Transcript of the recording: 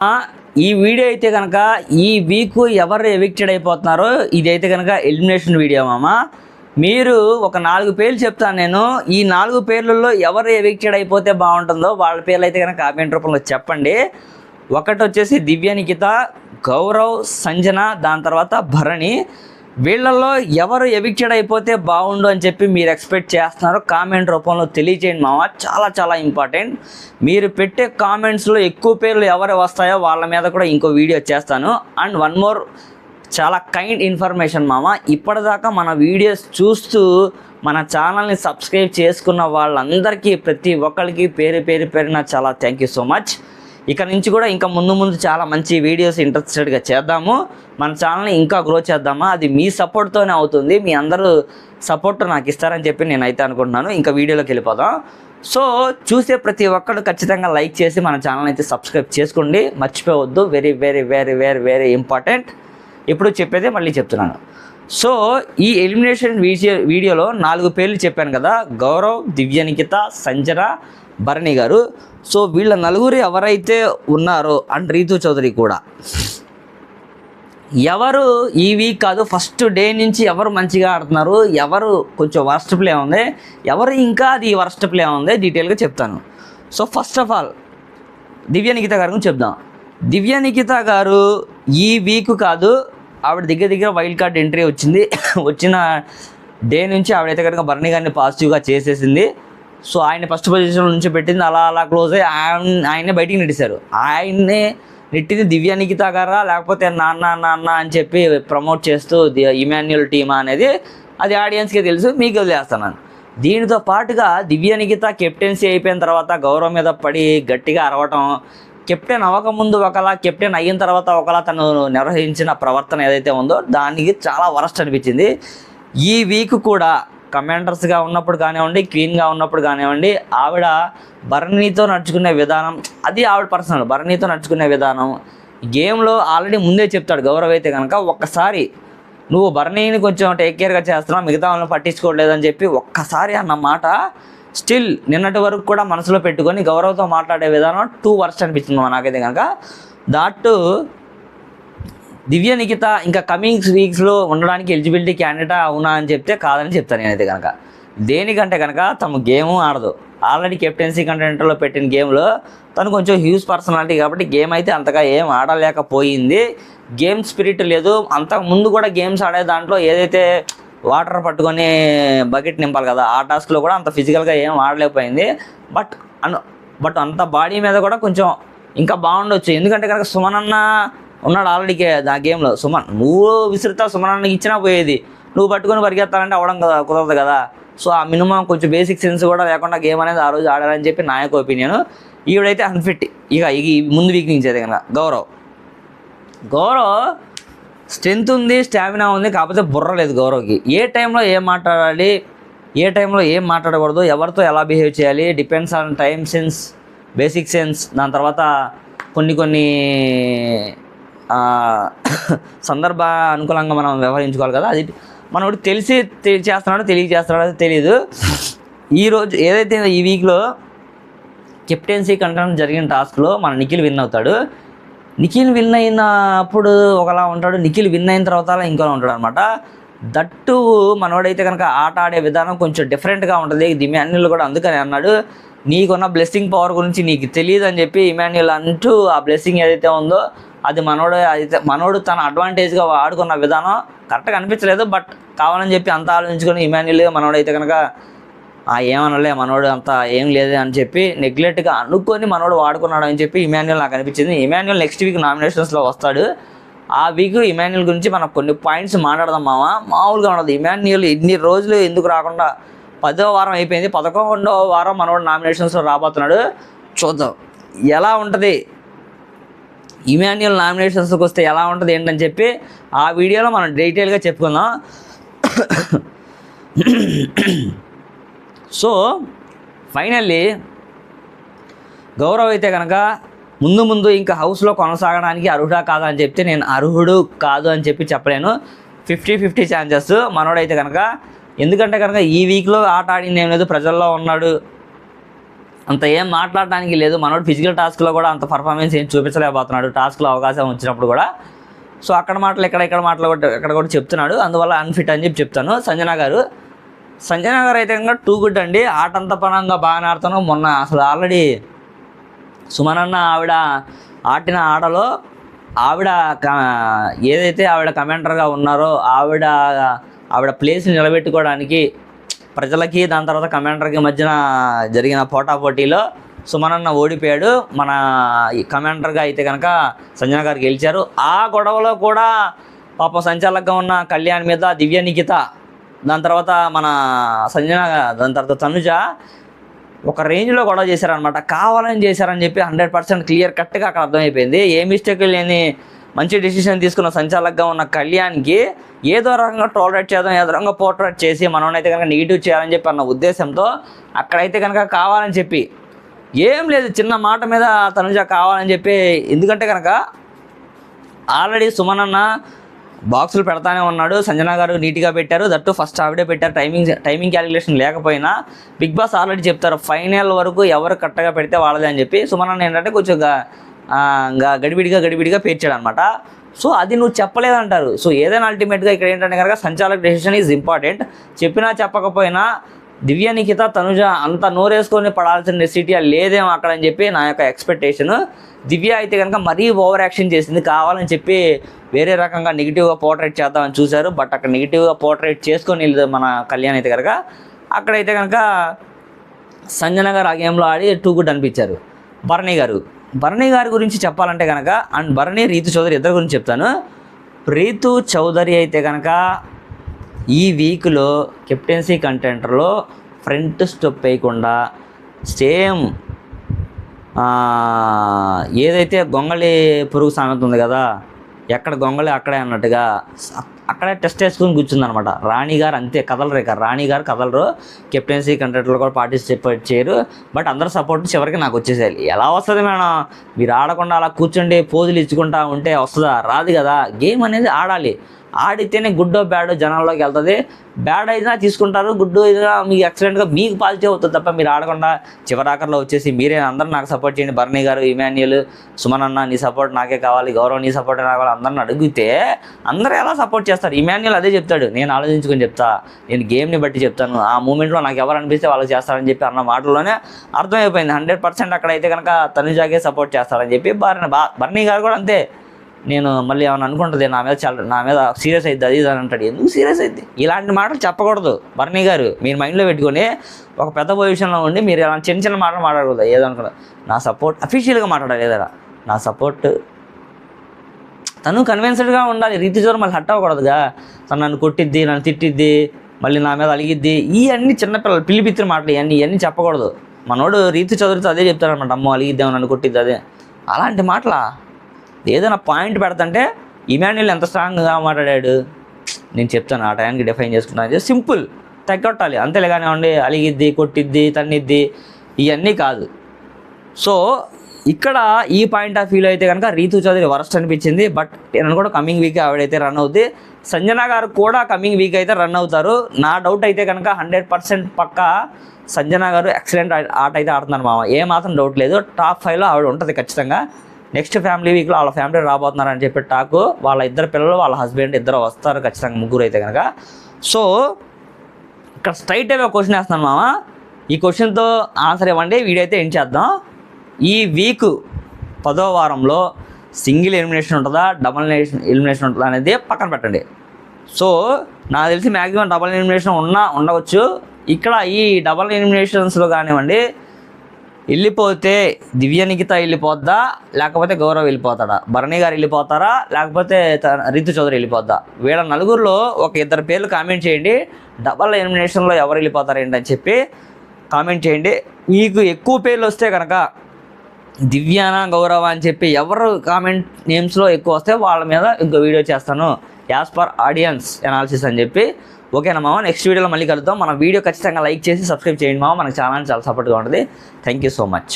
ఈ వీడియో అయితే కనుక ఈ వీక్ ఎవరు ఎవిక్టెడ్ అయిపోతున్నారో ఇదైతే కనుక ఎలిమినేషన్ వీడియో మామ. మీరు ఒక 4 పేర్లు చెప్తాను నేను. ఈ 4 పేర్లలో ఎవరు ఎవిక్టెడ్ అయిపోతే బాగుంటుందో వాళ్ళ పేర్లు అయితే కనుక కామెంట్ రూపంలో చెప్పండి. ఒకటి వచ్చేసి దివ్య నిఖిత, గౌరవ్, సంజన, దాని తర్వాత భరణి. వీళ్ళల్లో ఎవరు ఎవిక్టెడ్ అయిపోతే బాగుండు అని చెప్పి మీరు ఎక్స్పెక్ట్ చేస్తున్నారు కామెంట్ రూపంలో తెలియచేయండి మామ. చాలా చాలా ఇంపార్టెంట్. మీరు పెట్టే కామెంట్స్లో ఎక్కువ పేర్లు ఎవరు వస్తాయో వాళ్ళ మీద కూడా ఇంకో వీడియో చేస్తాను. అండ్ వన్ మోర్ చాలా కైండ్ ఇన్ఫర్మేషన్ మామ. ఇప్పటిదాకా మన వీడియోస్ చూస్తూ మన ఛానల్ని సబ్స్క్రైబ్ చేసుకున్న వాళ్ళందరికీ ప్రతి ఒక్కరికి పేరున చాలా థ్యాంక్ యూ సో మచ్. ఇక నుంచి కూడా ఇంకా ముందు చాలా మంచి వీడియోస్ ఇంట్రెస్టెడ్గా చేద్దాము. మన ఛానల్ని ఇంకా గ్రో చేద్దామా, అది మీ సపోర్ట్తోనే అవుతుంది. మీ అందరూ సపోర్ట్ నాకు ఇస్తారని చెప్పి నేనైతే అనుకుంటున్నాను. ఇంకా వీడియోలోకి వెళ్ళిపోదాం. సో చూసే ప్రతి ఒక్కరు ఖచ్చితంగా లైక్ చేసి మన ఛానల్ అయితే సబ్స్క్రైబ్ చేసుకోండి, మర్చిపోవద్దు. Very very very very very important. ఇప్పుడు చెప్పేదే మళ్ళీ చెప్తున్నాను. సో ఈ ఎలిమినేషన్ వీడియోలో 4 పేర్లు చెప్పాను కదా, గౌరవ్, దివ్య నిఖిత, సంజన, భరణి గారు. సో వీళ్ళ నలుగురు ఎవరైతే ఉన్నారో అండ్ రీతు చౌదరి కూడా, ఎవరు ఈ వీక్ కాదు ఫస్ట్ డే నుంచి ఎవరు మంచిగా ఆడుతున్నారు, ఎవరు కొంచెం వర్స్ట్ ప్లే ఉంది, ఎవరు ఇంకా అది వర్స్ట్ ప్లే ఉంది డీటెయిల్గా చెప్తాను. సో ఫస్ట్ ఆఫ్ ఆల్ దివ్య నిఖిత గారి గురించి చెప్దాం. దివ్య నిఖిత గారు ఈ వీక్ కాదు, ఆవిడ దగ్గర వైల్డ్ కార్డ్ ఎంట్రీ వచ్చింది. వచ్చిన డే నుంచి ఆవిడైతే కనుక భరణి గారిని పాజిటివ్గా చేసేసింది. సో ఆయన ఫస్ట్ పొజిషన్ నుంచి పెట్టింది, అలా క్లోజ్ అయ్యి ఆయన్నే బయటికి నెట్టేశారు. ఆయన్నే నెట్టింది దివ్య నిఖిత గారా లేకపోతే నాన్న అని చెప్పి ప్రమోట్ చేస్తూ ఇమాన్యుయల్ టీమా అనేది అది ఆడియన్స్కే తెలుసు, మీకు వదిలేస్తున్నాను. దీనితో పాటుగా దివ్య నిఖిత కెప్టెన్సీ అయిపోయిన తర్వాత గౌరవం మీద పడి గట్టిగా అరవటం, కెప్టెన్ అవ్వకముందు ఒకలా, కెప్టెన్ అయిన తర్వాత ఒకలా తను నిర్వహించిన ప్రవర్తన ఏదైతే ఉందో దానికి చాలా వరస్ట్ అనిపించింది. ఈ వీక్ కూడా కమాండర్స్గా ఉన్నప్పుడు కానివ్వండి, క్వీన్గా ఉన్నప్పుడు కానివ్వండి, ఆవిడ భరణితో నడుచుకునే విధానం, అది ఆవిడ పర్సనల్. భరణితో నడుచుకునే విధానం గేమ్లో ఆల్రెడీ ముందే చెప్తాడు గౌరవ్ అయితే కనుక, ఒక్కసారి నువ్వు భరణిని కొంచెం టేక్ కేర్గా చేస్తున్నావు, మిగతా వాళ్ళని పట్టించుకోవట్లేదని చెప్పి ఒక్కసారి అన్న మాట స్టిల్ నిన్నటి వరకు కూడా మనసులో పెట్టుకొని గౌరవ్తో మాట్లాడే విధానం 2 వర్స్ట్ అనిపించింది నాకైతే కనుక. దాట్ దివ్య నిఖిత ఇంకా కమింగ్ వీక్స్లో ఉండడానికి ఎలిజిబిలిటీ క్యాండిడేట్ అవునా అని చెప్తే కాదని చెప్తాను నేనైతే కనుక. దేనికంటే కనుక తమ గేము ఆడదు. ఆల్రెడీ కెప్టెన్సీ కంటెంట్లో పెట్టిన గేమ్లో తను కొంచెం హ్యూజ్ పర్సనాలిటీ కాబట్టి గేమ్ అయితే అంతగా ఏం ఆడలేకపోయింది. గేమ్ స్పిరిట్ లేదు. అంతకు ముందు కూడా గేమ్స్ ఆడే దాంట్లో ఏదైతే వాటర్ పట్టుకొని బకెట్ నింపాలి కదా, ఆ టాస్క్లో కూడా అంత ఫిజికల్గా ఏం ఆడలేకపోయింది. బట్ అంత బాడీ మీద కూడా కొంచెం ఇంకా బాగుండొచ్చు. ఎందుకంటే కనుక సుమన్ అన్న ఉన్నాడు ఆల్రెడీ ఆ గేమ్లో. సుమన్ నువ్వు విసిరితా, సుమన్ అన్నకి ఇచ్చినా పోయేది, నువ్వు పట్టుకొని పరిగెత్తాలంటే అవ్వడం కదా, కుదరదు కదా. సో ఆ మినిమం కొంచెం బేసిక్ సెన్స్ కూడా లేకుండా గేమ్ అనేది ఆ రోజు ఆడాలని చెప్పి నా యొక్క ఒపీనియన్. ఈవిడైతే అన్ఫిట్. ఇక ముందు వీక్ నుంచి అయితే కనుక గౌరవ్ స్ట్రెంత్ ఉంది, స్టామినా ఉంది, కాకపోతే బుర్ర లేదు గౌరవ్కి. ఏ టైంలో ఏం మాట్లాడాలి, ఏ టైంలో ఏం మాట్లాడకూడదు, ఎవరితో ఎలా బిహేవ్ చేయాలి, depends on time sense, basic sense. దాని తర్వాత కొన్ని సందర్భ అనుకూలంగా మనం వ్యవహరించుకోవాలి కదా. అది మనోడు తెలిసి చేస్తున్నాడో తెలియజేస్తున్నాడో తెలియదు. ఈరోజు ఏదైతే ఈ వీక్లో కెప్టెన్సీ కంటెంట్ జరిగిన టాస్క్లో మన నిఖిల్ విన్ అవుతాడు. నిఖిల్ విన్ అయినప్పుడు ఒకలా ఉంటాడు, నిఖిల్ విన్ అయిన తర్వాత ఇంకోలా ఉంటాడు అనమాట. దట్టు మనోడైతే కనుక ఆట ఆడే విధానం కొంచెం డిఫరెంట్గా ఉంటుంది. ఇమాన్యుయల్ కూడా అందుకని అన్నాడు, నీకున్న బ్లెస్సింగ్ పవర్ గురించి నీకు తెలియదు అని చెప్పి ఇమాన్యుయల్ అంటూ ఆ బ్లెస్సింగ్ ఏదైతే ఉందో అది మనోడు తన అడ్వాంటేజ్గా ఆడుకున్న విధానం కరెక్ట్గా అనిపించలేదు. బట్ కావాలని చెప్పి అంత ఆలోచించుకొని ఇమాన్యుయల్ మనోడైతే కనుక ఏమనలే, మనోడు అంత ఏం లేదు అని చెప్పి నెగ్లెక్ట్గా అనుకొని మనోడు వాడుకున్నాడు అని చెప్పి ఇమాన్యుయల్ నాకు అనిపించింది. ఇమాన్యుయల్ నెక్స్ట్ వీక్ నామినేషన్స్లో వస్తాడు. ఆ వీక్ ఇమాన్యుయల్ గురించి మనం కొన్ని పాయింట్స్ మాట్లాడదాం మామ. మామూలుగా ఉండదు. ఇమాన్యుయల్ ఇన్ని రోజులు ఎందుకు రాకుండా 10వ వారం అయిపోయింది, 11వ వారం మనోడు నామినేషన్స్లో రాబోతున్నాడు. చూద్దాం ఎలా ఉంటుంది, ఇమాన్యుయల్ నామినేషన్స్కి వస్తే ఎలా ఉంటుంది ఏంటని చెప్పి ఆ వీడియోలో మనం డీటెయిల్గా చెప్పుకుందాం. సో ఫైనల్లీ గౌరవ్ అయితే కనుక ముందు ఇంకా హౌస్లో కొనసాగడానికి అర్హుడా కాదా అని చెప్తే నేను అర్హుడు కాదు అని చెప్పి చెప్పలేను. 50-50 ఛాన్సెస్ మనోడైతే కనుక. ఎందుకంటే కనుక ఈ వీక్లో ఆట ఆడింది ఏం లేదు, ప్రజల్లో ఉన్నాడు, అంత ఏం మాట్లాడడానికి లేదు. మనోడు ఫిజికల్ టాస్క్లో కూడా అంత పర్ఫార్మెన్స్ ఏం చూపించలేకపోతున్నాడు టాస్క్లో అవకాశం వచ్చినప్పుడు కూడా. సో అక్కడ మాటలు ఇక్కడ మాటలు ఎక్కడ కూడా చెప్తున్నాడు, అందువల్ల అన్ఫిట్ అని చెప్పి చెప్తాను. సంజన గారు అయితే కనుక టూ గుడ్ అండి. ఆట అంత పరంగా బాగానే ఆడుతాను. మొన్న అసలు ఆల్రెడీ సుమనన్న ఆవిడ ఆడిన ఆటలో ఏదైతే ఆవిడ కమెంటర్గా ఉన్నారో ఆవిడ ప్లేస్ని నిలబెట్టుకోవడానికి ప్రజలకి దాని తర్వాత కమెంటర్కి మధ్యన జరిగిన పోటాపోటీలో సుమనన్న ఓడిపోయాడు. మన కమెంటర్గా అయితే కనుక సంజన గారు గెలిచారు. ఆ గొడవలో కూడా పాపం సంచాలకంగా ఉన్న కళ్యాణ్ మీద దివ్య నిఖిత, దాని తర్వాత మన సంజన, దాని తర్వాత తనుజ ఒక రేంజ్లో గొడవ చేశారనమాట. కావాలని చేశారని చెప్పి 100% క్లియర్ కట్గా అక్కడ అర్థమైపోయింది. ఏ మిస్టేక్ లేని మంచి డెసిషన్ తీసుకున్న సంచాలకంగా ఉన్న కళ్యాణ్కి ఏదో రకంగా టాలరేట్ చేద్దాం, ఏదో రకంగా పోర్ట్రేట్ చేసి మనమైతే కనుక నెగిటివ్ చేయాలని చెప్పి అన్న ఉద్దేశంతో అక్కడైతే కనుక కావాలని చెప్పి ఏం లేదు, చిన్న మాట మీద తనుజ కావాలని చెప్పి. ఎందుకంటే కనుక ఆల్రెడీ సుమనన్న బాక్సులు పెడతానే ఉన్నాడు, సంజన గారు నీట్గా పెట్టారు, దట్టు ఫస్ట్ ఆవిడే పెట్టారు. టైమింగ్ క్యాలిక్యులేషన్ లేకపోయినా బిగ్ బాస్ ఆల్రెడీ చెప్తారు ఫైనల్ వరకు ఎవరు కరెక్ట్గా పెడితే వాళ్ళదే అని చెప్పి. సుమనన్న ఏంటంటే కొంచెం గడిబిడిగా పేర్చాడు అనమాట. సో అది నువ్వు చెప్పలేదంటారు. సో ఏదైనా అల్టిమేట్గా ఇక్కడ ఏంటంటే కనుక సంచాలక డెసిషన్ ఈజ్ ఇంపార్టెంట్. చెప్పినా చెప్పకపోయినా దివ్య నిఖిత తనుజ అంత నోరేసుకొని పడాల్సిన నెసిటీ లేదేమో అక్కడ అని చెప్పి నా యొక్క ఎక్స్పెక్టేషన్. దివ్య అయితే కనుక మరీ ఓవర్ యాక్షన్ చేసింది, కావాలని చెప్పి వేరే రకంగా నెగిటివ్గా పోర్ట్రేట్ చేద్దామని చూశారు. బట్ అక్కడ నెగిటివ్గా పోర్ట్రేట్ చేసుకొని మన కళ్యాణ్ అయితే కనుక అక్కడైతే కనుక సంజన గారు ఆ గేమ్లో ఆడి టూ గుడ్ అనిపించారు. భరణి గారి గురించి చెప్పాలంటే కనుక, అండ్ భరణి రీతు చౌదరి ఇద్దరి గురించి చెప్తాను. రీతు చౌదరి అయితే కనుక ఈ వీక్లో కెప్టెన్సీ కంటెంటర్లో ఫ్రంట్ స్టెప్ వేయకుండా సేమ్ ఏదైతే గొంగళి పురుగు సామెత ఉంది కదా, ఎక్కడ గొంగళి అక్కడే అన్నట్టుగా అక్కడే టెస్ట్ వేసుకుని కూర్చుందనమాట. రాణి గారు అంతే కదలరు, ఇక రాణి గారు కదలరు, కెప్టెన్సీ కంటెంట్లో కూడా పార్టిసిపేట్ చేయరు. బట్ అందరు సపోర్ట్ చివరికి నాకు వచ్చేసేయాలి. ఎలా వస్తుంది మేడం, మీరు ఆడకుండా అలా కూర్చుండి పోజులు ఇచ్చుకుంటా ఉంటే వస్తుందా? రాదు కదా. గేమ్ అనేది ఆడాలి, ఆడితేనే గుడ్డో బ్యాడో జనాల్లోకి వెళ్తుంది. బ్యాడ్ అయినా తీసుకుంటారు, గుడ్ అయినా మీకు ఎక్సలెంట్గా మీకు పాజిటివ్ అవుతుంది తప్ప మీరు ఆడకుండా చివరాకర్లో వచ్చేసి మీరే అందరూ నాకు సపోర్ట్ చేయండి, భరణి గారు, ఇమాన్యుయల్, సుమనన్న నీ సపోర్ట్ నాకే కావాలి, గౌరవ్ నీ సపోర్ట్ నాకు కావాలి అందరిని అడిగితే అందరూ ఎలా సపోర్ట్ చేస్తారు? ఇమాన్యుయల్ అదే చెప్తాడు, నేను ఆలోచించుకొని చెప్తా, నేను గేమ్ని బట్టి చెప్తాను, ఆ మూమెంట్లో నాకు ఎవరు అనిపిస్తే వాళ్ళకి చేస్తారని చెప్పి అన్న మాటల్లోనే అర్థమైపోయింది. 100% అక్కడైతే కనుక తనుజాకే సపోర్ట్ చేస్తారని చెప్పి. భరణి గారు కూడా అంతే, నేను మళ్ళీ ఏమైనా అనుకుంటుంది నా మీద సీరియస్ అవుతుంది అది అని అంటాడు. ఎందుకు సీరియస్ అవుతుంది? ఇలాంటి మాటలు చెప్పకూడదు భరణి గారు. మీరు మైండ్లో పెట్టుకొని ఒక పెద్ద పొజిషన్లో ఉండి మీరు ఇలా చిన్న మాటలు మాట్లాడకూడదు. ఏదనుకున్నా నా సపోర్ట్ అఫీషియల్గా మాట్లాడాలి, ఏదైనా నా సపోర్ట్ తను కన్విన్స్డ్గా ఉండాలి. రీతి చౌదరి మళ్ళీ హట్ అవ్వకూడదుగా, తను నన్ను కొట్టిద్ది, నన్ను తిట్టిద్ది, మళ్ళీ నా మీద అలిగిద్ది, ఇవన్నీ చిన్నపిల్లలు పిలిపిత్తిన మాటలు ఇవన్నీ చెప్పకూడదు. మనోడు రీతి చౌదరితో అదే చెప్తారనమాట, అమ్మో అలిగిద్దాం నన్ను కొట్టిద్ది అదే. అలాంటి మాటలా? ఏదైనా పాయింట్ పెడతంటే ఇమాన్యుయల్ ఎంత స్ట్రాంగ్గా మాట్లాడాడు నేను చెప్తాను, ఆ టైంకి డిఫైన్ చేసుకున్నాను, సింపుల్ తగ్గొట్టాలి అంతేలే. కానీ ఉండి అలిగిద్ది, కొట్టిద్ది, తన్నిద్ది ఇవన్నీ కాదు. సో ఇక్కడ ఈ పాయింట్ ఆఫ్ వ్యూలో అయితే కనుక రీతు చౌదరి వరస్ట్ అనిపించింది. బట్ నేను కూడా కమింగ్ వీక్ ఆవిడైతే రన్ అవుద్ది. సంజన గారు కూడా కమింగ్ వీక్ అయితే రన్ అవుతారు. నా డౌట్ అయితే కనుక 100% పక్కా సంజన గారు ఎక్సలెంట్ ఆట అయితే ఆడుతున్నారు మామ, ఏ మాత్రం డౌట్ లేదు. టాప్ 5లో ఆవిడ ఉంటుంది ఖచ్చితంగా. నెక్స్ట్ ఫ్యామిలీ వీక్లో వాళ్ళ ఫ్యామిలీ రాబోతున్నారని చెప్పి టాకు. వాళ్ళ ఇద్దరు పిల్లలు, వాళ్ళ హస్బెండ్ ఇద్దరు వస్తారు ఖచ్చితంగా, ముగ్గురు అయితే కనుక. సో ఇక్కడ స్ట్రైట్ అవే క్వశ్చన్ వేస్తున్నాను మామ, ఈ క్వశ్చన్తో ఆన్సర్ ఇవ్వండి, వీడియో అయితే ఎండ్ చేద్దాం. ఈ వీక్ 10వ వారంలో సింగిల్ ఎలిమినేషన్ ఉంటుందా, డబుల్ ఎలిమినేషన్ ఉంటుందా అనేది పక్కన పెట్టండి. సో నాకు తెలిసి మ్యాక్సిమం డబుల్ ఎలిమినేషన్ ఉండవచ్చు. ఇక్కడ ఈ డబుల్ ఎలిమినేషన్స్లో కానివ్వండి, వెళ్ళిపోతే దివ్య నిఖిత వెళ్ళిపోద్దా, లేకపోతే గౌరవ్ వెళ్ళిపోతాడా, భరణి గారు వెళ్ళిపోతారా, లేకపోతే రీతు చౌదరి వెళ్ళిపోద్దా? వీళ్ళ నలుగురిలో ఒక ఇద్దరు పేర్లు కామెంట్ చేయండి. డబల్ ఎలిమినేషన్లో ఎవరు వెళ్ళిపోతారు ఏంటని చెప్పి కామెంట్ చేయండి. మీకు ఎక్కువ పేర్లు వస్తే కనుక దివ్యాన, గౌరవ అని చెప్పి ఎవరు కామెంట్ నేమ్స్లో ఎక్కువ వస్తే వాళ్ళ మీద ఇంకో వీడియో చేస్తాను, యాజ్ పర్ ఆడియన్స్ అనాలిసిస్ అని చెప్పి. ఓకేనా మామ, నెక్స్ట్ వీడియోలో మళ్ళీ కలుద్దాం. మన వీడియో ఖచ్చితంగా లైక్ చేసి సబ్స్క్రైబ్ చేయండి మామ, మనకు చాలా సపోర్ట్గా ఉంటుంది. Thank you so much.